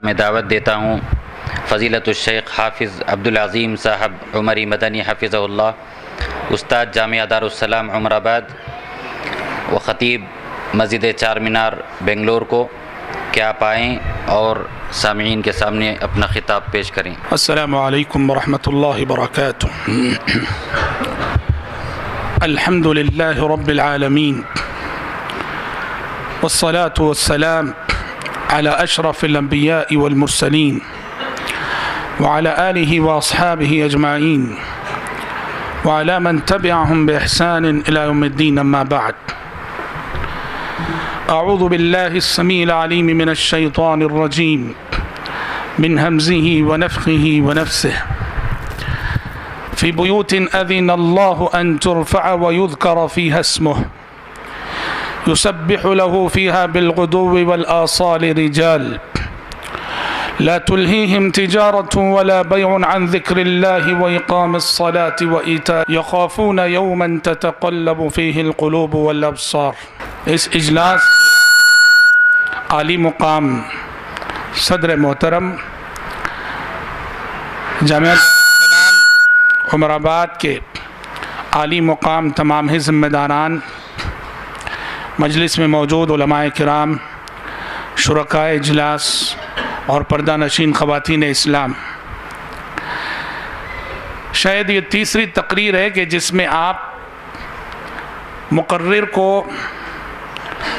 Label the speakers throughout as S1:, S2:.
S1: میں دعوت دیتا ہوں فضیلت الشیخ حافظ عبدالعظیم صاحب عمری مدنی حفظہ اللہ، استاد جامعہ دارالسلام عمر آباد و خطیب مسجد چار مینار بنگلور کو، کہ آپ آئیں اور سامعین کے سامنے اپنا خطاب پیش کریں۔
S2: السلام علیکم ورحمۃ اللہ وبرکاتہ۔ الحمد للہ رب العالمین والصلاة والسلام على أشرف الأنبياء والمرسلين وعلى آله وأصحابه أجمعين وعلى من تبعهم بإحسان إلى يوم الدين، أما بعد. أعوذ بالله السميع العليم من الشيطان الرجيم من همزه ونفخه ونفسه في بيوت أذن الله أن ترفع ويذكر فيها اسمه يسبح له فيها بالغدو والآصال رجال لا تلهيهم تجارة ولا بيع عن ذكر الله وإقام الصلاة وإيتاء يخافون يوما تتقلب فيه القلوب والأبصار۔ اس اجلاس عالی مقام صدر محترم جامعہ دارالسلام عمر آباد کے عالی مقام تمام ہی ذمہ داران، مجلس میں موجود علماء کرام، شرکائے اجلاس اور پردہ نشین خواتین اسلام، شاید یہ تیسری تقریر ہے کہ جس میں آپ مقرر کو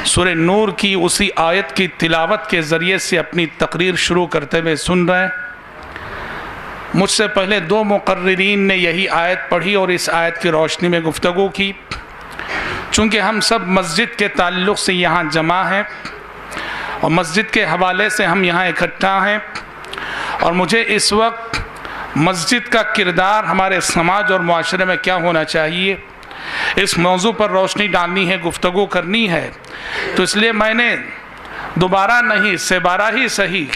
S2: سورہ نور کی اسی آیت کی تلاوت کے ذریعے سے اپنی تقریر شروع کرتے ہوئے سن رہے ہیں۔ مجھ سے پہلے دو مقررین نے یہی آیت پڑھی اور اس آیت کی روشنی میں گفتگو کی۔ چونکہ ہم سب مسجد کے تعلق سے یہاں جمع ہیں اور مسجد کے حوالے سے ہم یہاں اکٹھا ہیں، اور مجھے اس وقت مسجد کا کردار ہمارے سماج اور معاشرے میں کیا ہونا چاہیے، اس موضوع پر روشنی ڈالنی ہے، گفتگو کرنی ہے، تو اس لیے میں نے دوبارہ نہیں سے بارہ ہی صحیح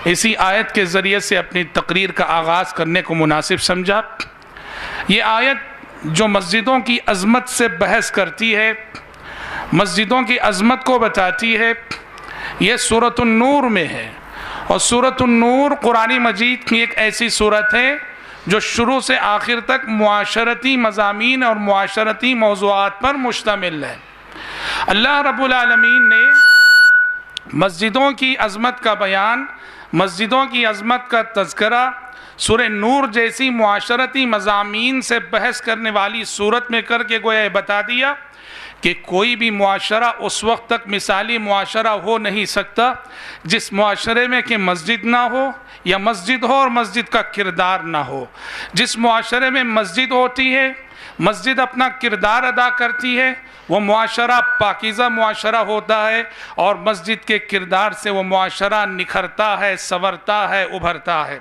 S2: اسی آیت کے ذریعے سے اپنی تقریر کا آغاز کرنے کو مناسب سمجھا۔ یہ آیت جو مسجدوں کی عظمت سے بحث کرتی ہے، مسجدوں کی عظمت کو بتاتی ہے، یہ سورۃ النور میں ہے، اور سورۃ النور قرآن مجید کی ایک ایسی سورت ہے جو شروع سے آخر تک معاشرتی مضامین اور معاشرتی موضوعات پر مشتمل ہے۔ اللہ رب العالمین نے مسجدوں کی عظمت کا بیان، مسجدوں کی عظمت کا تذکرہ سورہ نور جیسی معاشرتی مضامین سے بحث کرنے والی صورت میں کر کے گویا بتا دیا کہ کوئی بھی معاشرہ اس وقت تک مثالی معاشرہ ہو نہیں سکتا جس معاشرے میں کہ مسجد نہ ہو، یا مسجد ہو اور مسجد کا کردار نہ ہو۔ جس معاشرے میں مسجد ہوتی ہے، مسجد اپنا کردار ادا کرتی ہے، وہ معاشرہ پاکیزہ معاشرہ ہوتا ہے، اور مسجد کے کردار سے وہ معاشرہ نکھرتا ہے، سنورتا ہے، ابھرتا ہے۔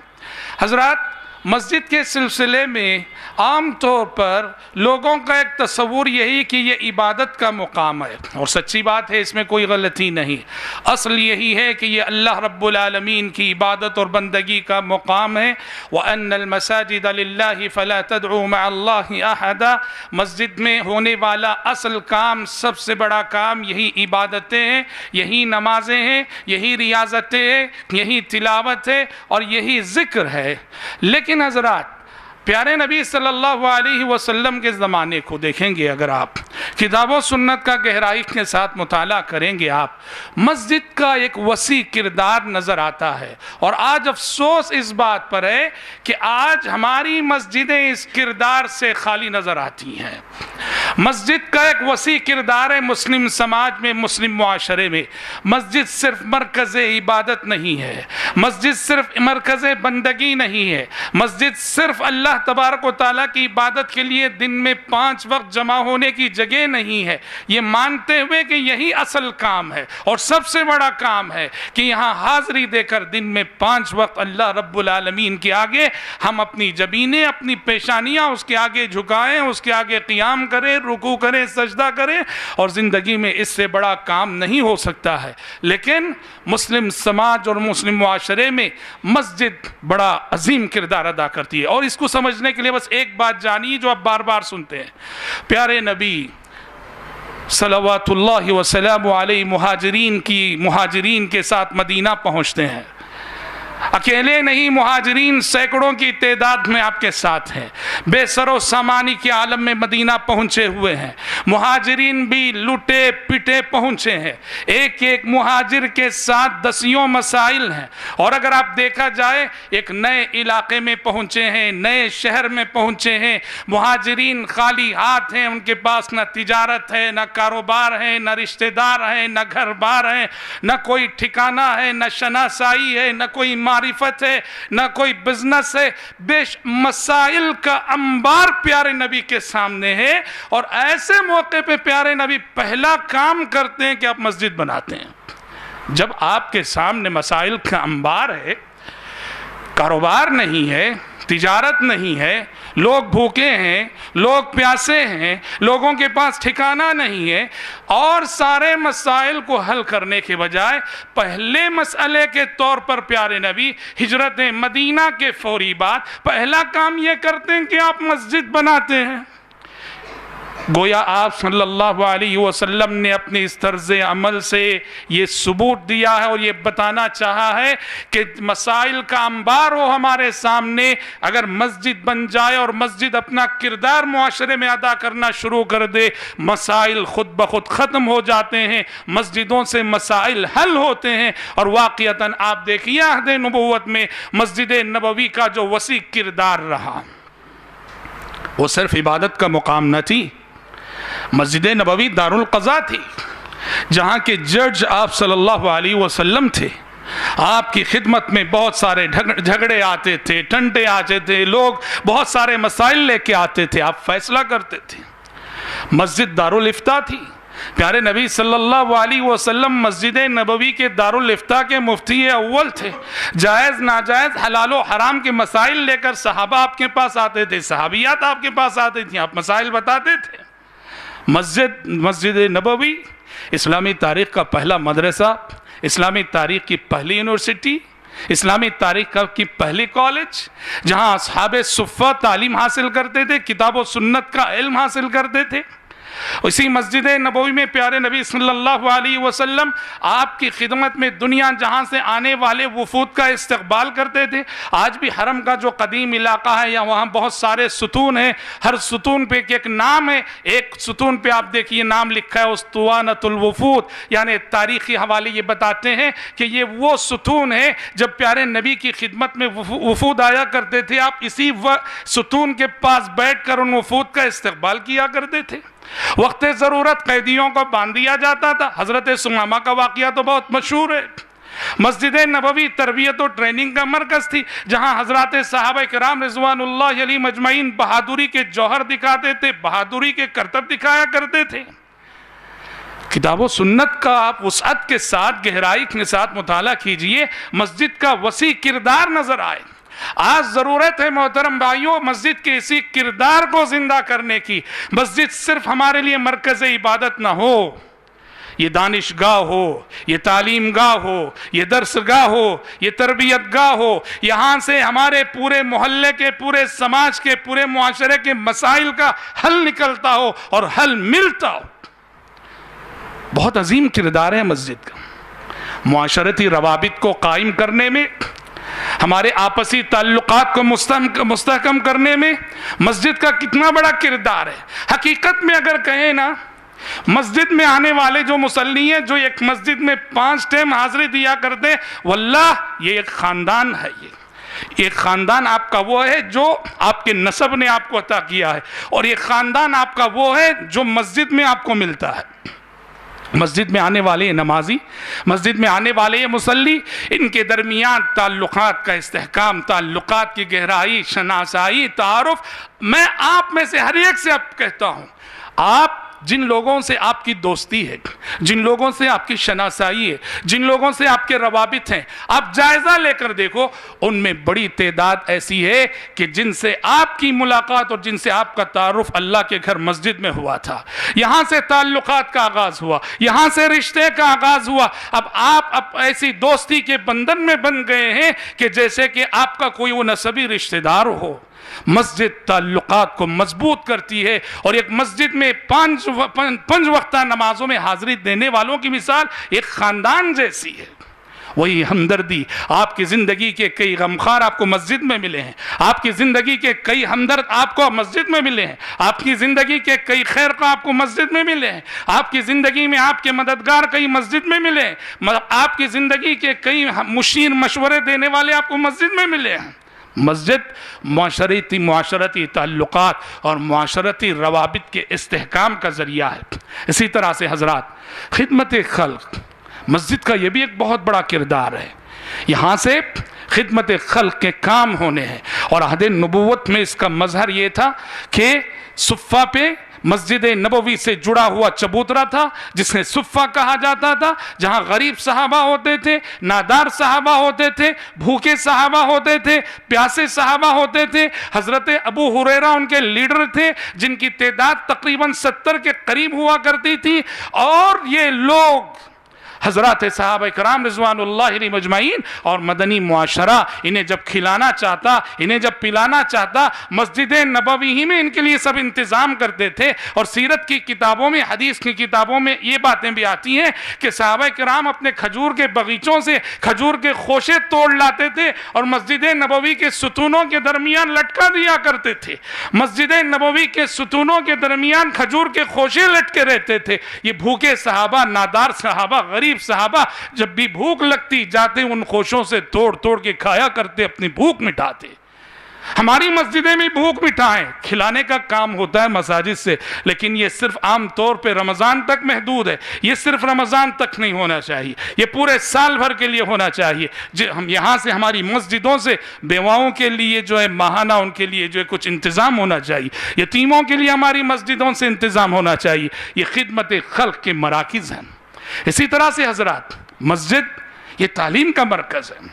S2: حضرات، مسجد کے سلسلے میں عام طور پر لوگوں کا ایک تصور یہی کہ یہ عبادت کا مقام ہے، اور سچی بات ہے، اس میں کوئی غلطی نہیں۔ اصل یہی ہے کہ یہ اللہ رب العالمین کی عبادت اور بندگی کا مقام ہے۔ وَأَنَّ الْمَسَاجِدَ لِلَّهِ فَلَا تَدْعُوا مَعَ اللَّهِ أَحَدًا۔ مسجد میں ہونے والا اصل کام، سب سے بڑا کام یہی عبادتیں ہیں، یہی نمازیں ہیں، یہی ریاضتیں ہیں، یہی تلاوت ہے اور یہی ذکر ہے۔ لیکن حضرات، پیارے نبی صلی اللہ علیہ وسلم کے زمانے کو دیکھیں گے، اگر آپ کتاب و سنت کا گہرائی کے ساتھ مطالعہ کریں گے، آپ مسجد کا ایک وسیع کردار نظر آتا ہے۔ اور آج افسوس اس بات پر ہے کہ آج ہماری مسجدیں اس کردار سے خالی نظر آتی ہیں۔ مسجد کا ایک وسیع کردار ہے مسلم سماج میں، مسلم معاشرے میں۔ مسجد صرف مرکز عبادت نہیں ہے، مسجد صرف مرکز بندگی نہیں ہے، مسجد صرف اللہ تبارک و تعالیٰ کی عبادت کے لیے دن میں 5 وقت جمع ہونے کی جگہ نہیں ہے۔ یہ مانتے ہوئے کہ یہی اصل کام ہے اور سب سے بڑا کام ہے کہ یہاں حاضری دے کر دن میں 5 وقت اللہ رب العالمین کے آگے ہم اپنی جبینیں، اپنی پیشانیاں اس کے آگے جھکائیں، اس کے آگے قیام کریں، رکوع کریں، سجدہ کریں، اور زندگی میں اس سے بڑا کام نہیں ہو سکتا ہے۔ لیکن مسلم سماج اور مسلم معاشرے میں مسجد بڑا عظیم کردار ادا کرتی ہے، اور اس کو سمجھنے کے لیے بس ایک بات جانیے جو آپ بار بار سنتے ہیں۔ پیارے نبی صلوات اللہ وسلام علیہ مہاجرین کے ساتھ مدینہ پہنچتے ہیں۔ اکیلے نہیں، مہاجرین سینکڑوں کی تعداد میں آپ کے ساتھ ہیں، بے سر و سامانی کے عالم میں مدینہ پہنچے ہوئے ہیں، مہاجرین بھی لٹے پٹے پہنچے ہیں، ایک ایک مہاجر کے ساتھ دسیوں مسائل ہیں، اور اگر آپ دیکھا جائے ایک نئے علاقے میں پہنچے ہیں، نئے شہر میں پہنچے ہیں، مہاجرین خالی ہاتھ ہیں، ان کے پاس نہ تجارت ہے، نہ کاروبار ہے، نہ رشتہ دار ہیں، نہ گھر بار ہیں، نہ کوئی ٹھکانہ ہے، نہ شناسائی ہے، نہ کوئی معرفت ہے، نہ کوئی بزنس ہے، مسائل کا انبار پیارے نبی کے سامنے ہے، اور ایسے موقع پہ پیارے نبی پہلا کام کرتے ہیں کہ آپ مسجد بناتے ہیں۔ جب آپ کے سامنے مسائل کا انبار ہے، کاروبار نہیں ہے، تجارت نہیں ہے، لوگ بھوکے ہیں، لوگ پیاسے ہیں، لوگوں کے پاس ٹھکانہ نہیں ہے، اور سارے مسائل کو حل کرنے کے بجائے پہلے مسئلے کے طور پر پیارے نبی ہجرت مدینہ کے فوری بعد پہلا کام یہ کرتے ہیں کہ آپ مسجد بناتے ہیں۔ گویا آپ صلی اللہ علیہ وسلم نے اپنے اس طرز عمل سے یہ ثبوت دیا ہے اور یہ بتانا چاہا ہے کہ مسائل کا انبار ہو ہمارے سامنے، اگر مسجد بن جائے اور مسجد اپنا کردار معاشرے میں ادا کرنا شروع کر دے، مسائل خود بخود ختم ہو جاتے ہیں، مسجدوں سے مسائل حل ہوتے ہیں۔ اور واقعتاً آپ دیکھیے عہد نبوت میں مسجد نبوی کا جو وسیع کردار رہا، وہ صرف عبادت کا مقام نہ تھی، مسجد نبوی دارالقضاء تھی، جہاں کے جج آپ صلی اللہ علیہ وسلم تھے۔ آپ کی خدمت میں بہت سارے جھگڑے آتے تھے، ٹنٹے آتے تھے، لوگ بہت سارے مسائل لے کے آتے تھے، آپ فیصلہ کرتے تھے۔ مسجد دارالافتاء تھی، پیارے نبی صلی اللہ علیہ وسلم مسجد نبوی کے دارالافتاء کے مفتی اول تھے۔ جائز ناجائز حلال و حرام کے مسائل لے کر صحابہ آپ کے پاس آتے تھے، صحابیات آپ کے پاس آتے تھیں، آپ مسائل بتاتے تھے۔ مسجد نبوی اسلامی تاریخ کا پہلا مدرسہ، اسلامی تاریخ کی پہلی یونیورسٹی، اسلامی تاریخ کی پہلی کالج، جہاں اصحاب صفہ تعلیم حاصل کرتے تھے، کتاب و سنت کا علم حاصل کرتے تھے۔ اسی مسجد نبوی میں پیارے نبی صلی اللہ علیہ وسلم آپ کی خدمت میں دنیا جہاں سے آنے والے وفود کا استقبال کرتے تھے۔ آج بھی حرم کا جو قدیم علاقہ ہے، یا وہاں بہت سارے ستون ہیں، ہر ستون پہ ایک نام ہے، ایک ستون پہ آپ دیکھیے نام لکھا ہے اسطوانۃ الوفود، یعنی تاریخی حوالے یہ بتاتے ہیں کہ یہ وہ ستون ہے جب پیارے نبی کی خدمت میں وفود آیا کرتے تھے، آپ اسی ستون کے پاس بیٹھ کر ان وفود کا استقبال کیا کرتے تھے۔ وقت ضرورت قیدیوں کو باندھ دیا جاتا تھا، حضرت سمامہ کا واقعہ تو بہت مشہور ہے۔ مسجد نبوی تربیت و ٹریننگ کا مرکز تھی، جہاں حضرات صحابہ کرام رضوان اللہ علیہم اجمعین بہادری کے جوہر دکھاتے تھے، بہادری کے کرتب دکھایا کرتے تھے۔ کتاب و سنت کا آپ وسعت کے ساتھ، گہرائی کے ساتھ مطالعہ کیجئے، مسجد کا وسیع کردار نظر آئے۔ آج ضرورت ہے محترم بھائیوں مسجد کے اسی کردار کو زندہ کرنے کی۔ مسجد صرف ہمارے لیے مرکز عبادت نہ ہو، یہ دانشگاہ ہو، یہ تعلیم گاہ ہو، یہ درس گاہ ہو، یہ تربیت گاہ ہو، یہاں سے ہمارے پورے محلے کے، پورے سماج کے، پورے معاشرے کے مسائل کا حل نکلتا ہو اور حل ملتا ہو۔ بہت عظیم کردار ہے مسجد کا معاشرتی روابط کو قائم کرنے میں، ہمارے آپسی تعلقات کو مستحکم کرنے میں مسجد کا کتنا بڑا کردار ہے۔ حقیقت میں اگر کہیں نا، مسجد میں آنے والے جو مصلی ہیں، جو ایک مسجد میں 5 ٹائم حاضری دیا کرتے ہیں، واللہ یہ ایک خاندان ہے۔ یہ خاندان آپ کا وہ ہے جو آپ کے نسب نے آپ کو عطا کیا ہے، اور یہ خاندان آپ کا وہ ہے جو مسجد میں آپ کو ملتا ہے۔ مسجد میں آنے والے نمازی، مسجد میں آنے والے مصلی، ان کے درمیان تعلقات کا استحکام، تعلقات کی گہرائی، شناسائی، تعارف۔ میں آپ میں سے ہر ایک سے اب کہتا ہوں، آپ جن لوگوں سے آپ کی دوستی ہے، جن لوگوں سے آپ کی شناسائی ہے، جن لوگوں سے آپ کے روابط ہیں، آپ جائزہ لے کر دیکھو، ان میں بڑی تعداد ایسی ہے کہ جن سے آپ کی ملاقات اور جن سے آپ کا تعارف اللہ کے گھر مسجد میں ہوا تھا۔ یہاں سے تعلقات کا آغاز ہوا، یہاں سے رشتے کا آغاز ہوا۔ اب آپ ایسی دوستی کے بندھن میں بن گئے ہیں کہ جیسے کہ آپ کا کوئی وہ نسبی رشتہ دار ہو۔ مسجد تعلقات کو مضبوط کرتی ہے، اور ایک مسجد میں 5 وقتہ نمازوں میں حاضری دینے والوں کی مثال ایک خاندان جیسی ہے۔ وہی ہمدردی، آپ کی زندگی کے کئی غمخوار آپ کو مسجد میں ملے ہیں، آپ کی زندگی کے کئی ہمدرد آپ کو مسجد میں ملے ہیں، آپ کی زندگی کے کئی خیر خواہ آپ کو مسجد میں ملے ہیں، آپ کی زندگی میں آپ کے مددگار کئی مسجد میں ملے ہیں، آپ کی زندگی کے کئی مشیر مشورے دینے والے آپ کو مسجد میں ملے ہیں۔ مسجد معاشرتی تعلقات اور معاشرتی روابط کے استحکام کا ذریعہ ہے۔ اسی طرح سے حضرات، خدمت خلق، مسجد کا یہ بھی ایک بہت بڑا کردار ہے۔ یہاں سے خدمت خلق کے کام ہونے ہیں، اور عہد نبوت میں اس کا مظہر یہ تھا کہ صفہ پہ مسجد نبوی سے جڑا ہوا چبوترا تھا جسے صفہ کہا جاتا تھا، جہاں غریب صحابہ ہوتے تھے، نادار صحابہ ہوتے تھے، بھوکے صحابہ ہوتے تھے، پیاسے صحابہ ہوتے تھے۔ حضرت ابو ہریرہ ان کے لیڈر تھے، جن کی تعداد تقریباً 70 کے قریب ہوا کرتی تھی، اور یہ لوگ حضرات صحابہ کرام رضوان اللہ علیہم اجمعین اور مدنی معاشرہ انہیں جب کھلانا چاہتا، انہیں جب پلانا چاہتا، مسجد نبوی ہی میں ان کے لیے سب انتظام کرتے تھے۔ اور سیرت کی کتابوں میں، حدیث کی کتابوں میں یہ باتیں بھی آتی ہیں کہ صحابہ کرام اپنے کھجور کے باغیچوں سے کھجور کے خوشے توڑ لاتے تھے اور مسجد نبوی کے ستونوں کے درمیان لٹکا دیا کرتے تھے۔ مسجد نبوی کے ستونوں کے درمیان کھجور کے خوشے لٹکے رہتے تھے۔ یہ بھوکے صحابہ، نادار صحابہ، غریب صحابہ جب بھی بھوک لگتی جاتے ان خوشوں سے توڑ توڑ کے کھایا کرتے، اپنی بھوک مٹاتے۔ ہماری مسجدیں بھی بھوک مٹائیں، کھلانے کا کام ہوتا ہے مساجد سے، لیکن یہ صرف عام طور پہ رمضان تک محدود ہے۔ یہ صرف رمضان تک نہیں ہونا چاہیے، یہ پورے سال بھر کے لیے ہونا چاہیے۔ ہم یہاں سے ہماری مسجدوں سے بیواؤں کے لیے جو ہے ماہانہ ان کے لیے جو ہے کچھ انتظام ہونا چاہیے، یتیموں کے لیے ہماری مسجدوں سے انتظام ہونا چاہیے۔ یہ خدمت خلق کے مراکز ہیں۔ اسی طرح سے حضرات، مسجد یہ تعلیم کا مرکز ہے۔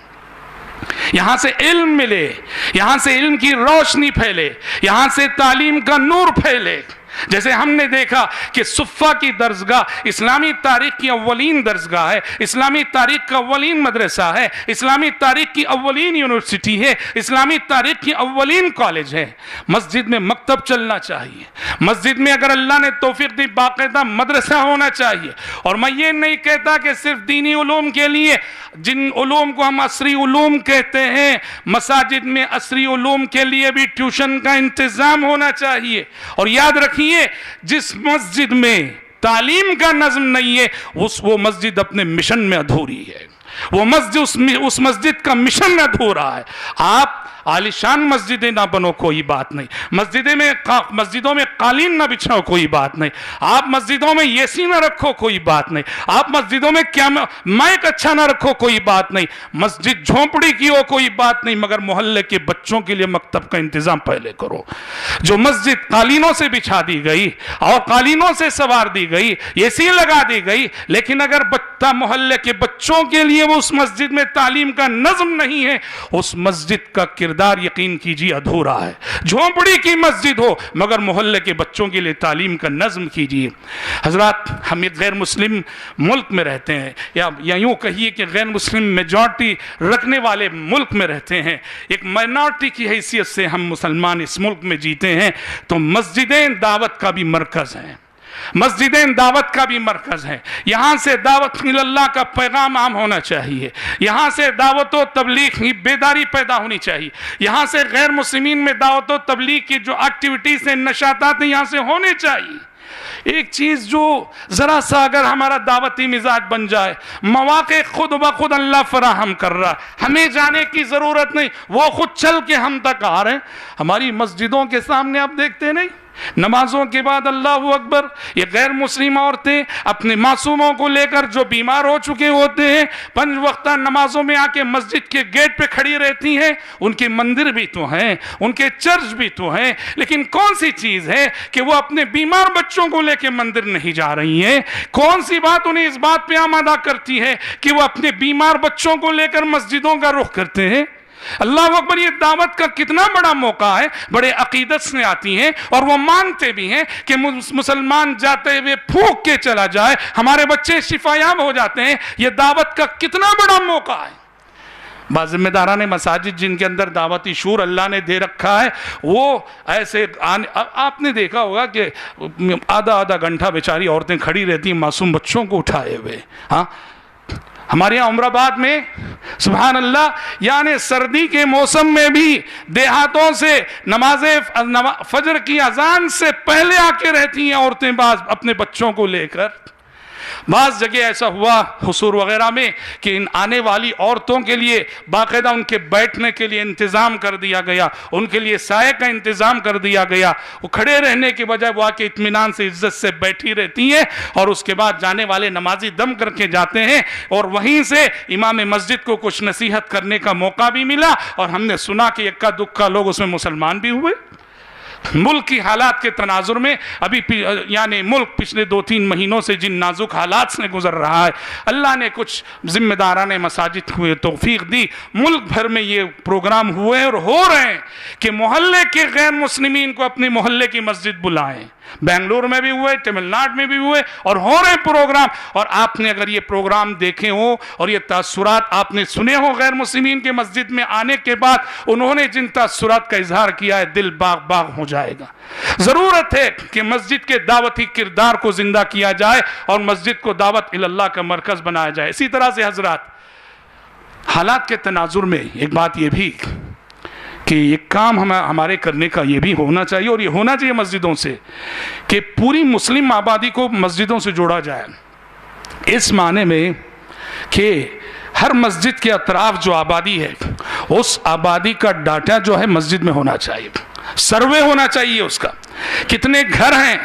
S2: یہاں سے علم ملے، یہاں سے علم کی روشنی پھیلے، یہاں سے تعلیم کا نور پھیلے۔ جیسے ہم نے دیکھا کہ صفہ کی درسگاہ اسلامی تاریخ کی اولین درسگاہ ہے، اسلامی تاریخ کا اولین مدرسہ ہے، اسلامی تاریخ کی اولین یونیورسٹی ہے، اسلامی تاریخ کی اولین کالج ہے۔ مسجد میں مکتب چلنا چاہیے، مسجد میں اگر اللہ نے توفیق دی باقاعدہ مدرسہ ہونا چاہیے۔ اور میں یہ نہیں کہتا کہ صرف دینی علوم کے لیے، جن علوم کو ہم عصری علوم کہتے ہیں، مساجد میں عصری علوم کے لیے بھی ٹیوشن کا انتظام ہونا چاہیے۔ اور یاد رکھیے، جس مسجد میں تعلیم کا نظم نہیں ہے وہ مسجد اپنے مشن میں ادھوری ہے، وہ مسجد اس مسجد کا مشن ادھورا ہے۔ آپ عالیشان مسجدیں نہ بنو، کوئی بات نہیں، مسجدوں میں قالین نہ بچھاؤ، کوئی بات نہیں، آپ مسجدوں میں اے سی نہ رکھو، کوئی بات نہیں، آپ مسجدوں میں مائک اچھا نہ رکھو، کوئی بات نہیں، مسجد جھونپڑی کی ہو، کوئی بات نہیں، مگر محلے کے بچوں کے لیے مکتب کا انتظام پہلے کرو۔ جو مسجد قالینوں سے بچھا دی گئی اور قالینوں سے سوار دی گئی، اے سی لگا دی گئی، لیکن اگر محلے کے بچوں کے لیے وہ اس مسجد میں تعلیم کا نظم نہیں ہے، اس مسجد کا کردار یقین کیجیے ادھورا ہے۔ جھونپڑی کی مسجد ہو مگر محلے کے بچوں کے لیے تعلیم کا نظم کیجیے۔ حضرات، ہم ایک غیر مسلم ملک میں رہتے ہیں، یا یوں کہیے کہ غیر مسلم میجورٹی رکھنے والے ملک میں رہتے ہیں، ایک مائنورٹی کی حیثیت سے ہم مسلمان اس ملک میں جیتے ہیں، تو مسجدیں دعوت کا بھی مرکز ہیں، مسجدیں دعوت کا بھی مرکز ہے۔ یہاں سے دعوت اللہ کا پیغام عام ہونا چاہیے، یہاں سے دعوت و تبلیغ کی بیداری پیدا ہونی چاہیے، یہاں سے غیر مسلمین میں دعوت و تبلیغ کی جو ایکٹیویٹیز ہیں، نشاطات ہیں، یہاں سے ہونے چاہیے۔ ایک چیز جو ذرا سا اگر ہمارا دعوتی مزاج بن جائے، مواقع خود بخود اللہ فراہم کر رہا ہے، ہمیں جانے کی ضرورت نہیں، وہ خود چل کے ہم تک آ رہے ہیں۔ ہماری مسجدوں کے سامنے آپ دیکھتے نہیں، نمازوں کے بعد اللہ اکبر، یہ غیر مسلم عورتیں اپنے معصوموں کو لے کر جو بیمار ہو چکے ہوتے ہیں، 5 وقتہ نمازوں میں آ کے مسجد کے گیٹ پہ کھڑی رہتی ہیں۔ ان کے مندر بھی تو ہیں، ان کے چرچ بھی تو ہیں، لیکن کون سی چیز ہے کہ وہ اپنے بیمار بچوں کو لے کے مندر نہیں جا رہی ہیں؟ کون سی بات انہیں اس بات پہ آمادہ کرتی ہے کہ وہ اپنے بیمار بچوں کو لے کر مسجدوں کا رخ کرتے ہیں؟ اللہ اکبر، یہ دعوت کا کتنا بڑا موقع ہے، بڑے عقیدت سے آتی ہیں اور وہ مانتے بھی ہیں کہ مسلمان جاتے ہوئے پھونک کے چلا جائے، ہمارے بچے شفایاب ہو جاتے ہیں۔ یہ دعوت کا کتنا بڑا موقع ہے۔ بعض ذمہ داران مساجد جن کے اندر دعوتی شعور اللہ نے دے رکھا ہے، وہ ایسے آپ نے دیکھا ہوگا کہ آدھا گھنٹہ بیچاری عورتیں کھڑی رہتی ہیں معصوم بچوں کو اٹھائے ہوئے۔ ہاں، ہمارے یہاں عمر آباد میں سبحان اللہ یعنی سردی کے موسم میں بھی دیہاتوں سے نماز فجر کی اذان سے پہلے آ کے رہتی ہیں عورتیں بعض اپنے بچوں کو لے کر. بعض جگہ ایسا ہوا حصور وغیرہ میں کہ ان آنے والی عورتوں کے لیے باقاعدہ ان کے بیٹھنے کے لیے انتظام کر دیا گیا, ان کے لیے سائے کا انتظام کر دیا گیا. وہ کھڑے رہنے کے بجائے وہ آ کے اطمینان سے عزت سے بیٹھی رہتی ہیں, اور اس کے بعد جانے والے نمازی دم کر کے جاتے ہیں, اور وہیں سے امام مسجد کو کچھ نصیحت کرنے کا موقع بھی ملا, اور ہم نے سنا کہ اکا دکا لوگ اس میں مسلمان بھی ہوئے. ملک کی حالات کے تناظر میں ابھی یعنی ملک پچھلے 2-3 مہینوں سے جن نازک حالات سے گزر رہا ہے, اللہ نے کچھ ذمہ داران مساجد کو توفیق دی, ملک بھر میں یہ پروگرام ہوئے اور ہو رہے ہیں کہ محلے کے غیر مسلمین کو اپنے محلے کی مسجد بلائیں. بنگلور میں بھی ہوئے, تمل ناڈو میں بھی ہوئے, اور ہو رہے پروگرام. اور آپ نے اگر یہ پروگرام دیکھے ہو اور یہ تاثرات آپ نے سنے ہو غیر مسلمین کے مسجد میں آنے کے بعد, انہوں نے جن تاثرات کا اظہار کیا ہے, دل باغ باغ ہو جائے گا. ضرورت ہے کہ مسجد کے دعوتی کردار کو زندہ کیا جائے اور مسجد کو دعوت اللہ کا مرکز بنایا جائے. اسی طرح سے حضرات حالات کے تناظر میں ایک بات یہ بھی کہ ایک کام ہمارے کرنے کا یہ بھی ہونا چاہیے, اور یہ ہونا چاہیے مسجدوں سے, کہ پوری مسلم آبادی کو مسجدوں سے جوڑا جائے. اس معنی میں کہ ہر مسجد کے اطراف جو آبادی ہے اس آبادی کا ڈاٹا جو ہے مسجد میں ہونا چاہیے, سروے ہونا چاہیے اس کا, کتنے گھر ہیں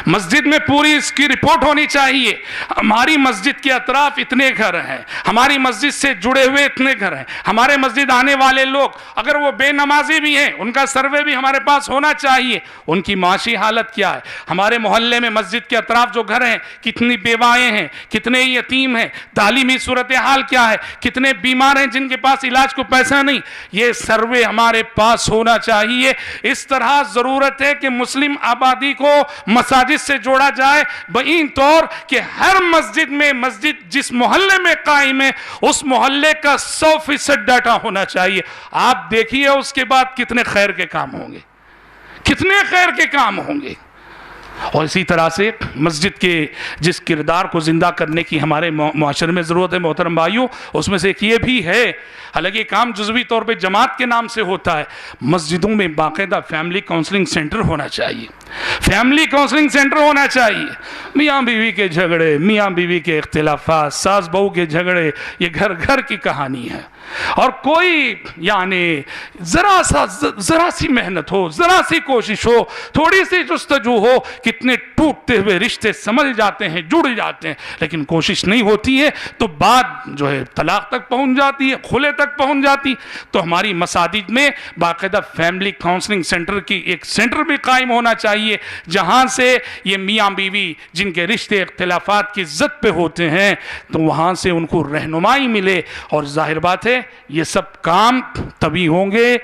S2: مسجد میں پوری اس کی رپورٹ ہونی چاہیے. ہماری مسجد کے اطراف اتنے گھر ہیں, ہماری مسجد سے جڑے ہوئے اتنے گھر ہیں, ہمارے مسجد آنے والے لوگ اگر وہ بے نمازی بھی ہیں ان کا سروے بھی ہمارے پاس ہونا چاہیے. ان کی معاشی حالت کیا ہے, ہمارے محلے میں مسجد کے اطراف جو گھر ہیں کتنی بیوائیں ہیں, کتنے یتیم ہیں, تعلیمی صورتحال کیا ہے, کتنے بیمار ہیں جن کے پاس علاج کو پیسہ نہیں, یہ سروے ہمارے پاس ہونا چاہیے. اس طرح ضرورت ہے کہ مسلم آبادی کو مساجد سے جوڑا جائے, بہین طور کہ ہر مسجد میں, مسجد جس محلے میں قائم ہے اس محلے کا 100% ڈاٹا ہونا چاہیے. آپ دیکھیے اس کے بعد کتنے خیر کے کام ہوں گے, کتنے خیر کے کام ہوں گے. اور اسی طرح سے مسجد کے جس کردار کو زندہ کرنے کی ہمارے معاشرے میں ضرورت ہے محترم بھائیوں, اس میں سے ایک یہ بھی ہے, حالانکہ کام جزوی طور پہ جماعت کے نام سے ہوتا ہے, مسجدوں میں باقاعدہ فیملی کاؤنسلنگ سینٹر ہونا چاہیے. فیملی کاؤنسلنگ سینٹر ہونا چاہیے. میاں بیوی کے جھگڑے, میاں بیوی کے اختلافات, ساس بہو کے جھگڑے, یہ گھر گھر کی کہانی ہے. اور کوئی یعنی ذرا سی محنت ہو, ذرا سی کوشش ہو, تھوڑی سی جستجو ہو, کتنے ٹوٹتے ہوئے رشتے سمجھ جاتے ہیں, جڑ جاتے ہیں, لیکن کوشش نہیں ہوتی ہے تو بات جو ہے طلاق تک پہنچ جاتی ہے, کھلے تک پہنچ جاتی. تو ہماری مساجد میں باقاعدہ فیملی کاؤنسلنگ سینٹر کی ایک سینٹر بھی قائم ہونا چاہیے, جہاں سے یہ میاں بیوی جن کے رشتے اختلافات کی زد پہ ہوتے ہیں تو وہاں سے ان کو رہنمائی ملے. اور ظاہر بات ہے یہ سب کام تبھی ہوں گے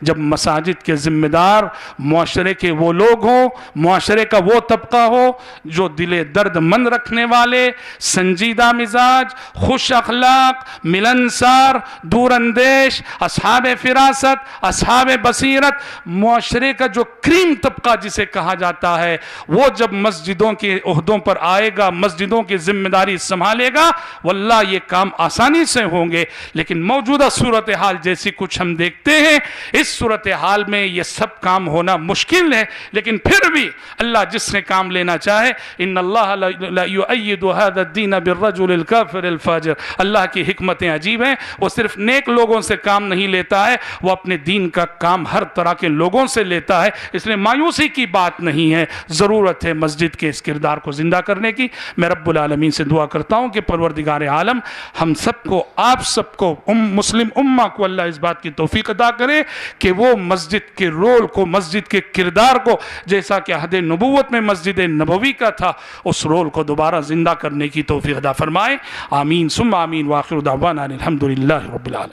S2: جب مساجد کے ذمہ دار معاشرے کے وہ لوگ ہوں, معاشرے کا وہ طبقہ ہو جو دل درد مند رکھنے والے, سنجیدہ مزاج, خوش اخلاق, ملنسار, دور اندیش, اصحاب فراست, اصحاب بصیرت, معاشرے کا جو کریم طبقہ جسے کہا جاتا ہے, وہ جب مسجدوں کے عہدوں پر آئے گا, مسجدوں کی ذمہ داری سنبھالے گا, واللہ یہ کام آسانی سے ہوں گے. لیکن موجودہ صورتحال جیسی کچھ ہم دیکھتے ہیں, اس صورتحال میں یہ سب کام ہونا مشکل ہے. لیکن پھر بھی اللہ جس نے کام لینا چاہے, ان اللہ لا یؤید هذا الدین بالرجل الکافر الفاجر, اللہ کی حکمتیں عجیب ہیں. وہ صرف نیک لوگوں سے کام نہیں لیتا ہے, وہ اپنے دین کا کام ہر طرح کے لوگوں سے لیتا ہے. اس لیے مایوسی کی بات نہیں ہے, ضرورت ہے مسجد کے اس کردار کو زندہ کرنے کی. میں رب العالمین سے دعا کرتا ہوں کہ پروردگار عالم ہم سب کو, آپ سب کو, مسلم امہ کو اللہ اس بات کی توفیق عطا کرے کہ وہ مسجد کے رول کو, مسجد کے کردار کو, جیسا کہ عہد نبوت میں مسجد نبوی کا تھا, اس رول کو دوبارہ زندہ کرنے کی توفیق عطا فرمائے. آمین ثم آمین. وآخر دعوانا الحمدللہ رب العالمین.